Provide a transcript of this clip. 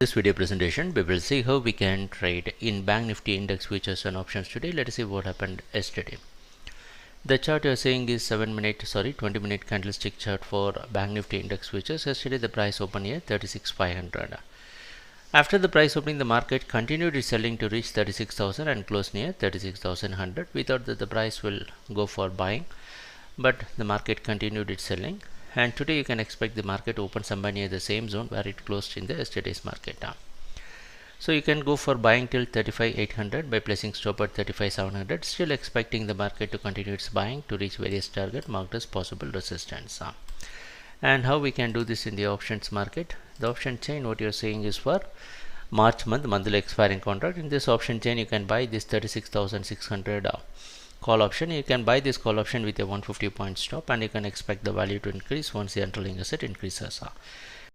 This video presentation we will see how we can trade in Bank Nifty index futures and options today. Let us see what happened yesterday. The chart you are seeing is 20-minute candlestick chart for Bank Nifty index futures. Yesterday the price opened here 36,500. After the price opening, the market continued its selling to reach 36,000 and close near 36,100. We thought that the price will go for buying, but the market continued its selling. And today you can expect the market to open somewhere near the same zone where it closed in the yesterday's market. So you can go for buying till 35,800 by placing stop at 35,700, still expecting the market to continue its buying to reach various target marked as possible resistance. And how we can do this in the options market? The option chain, what you are saying is for March month, monthly expiring contract. In this option chain you can buy this 36,600 call option. You can buy this call option with a 150 point stop, and you can expect the value to increase once the underlying asset increases.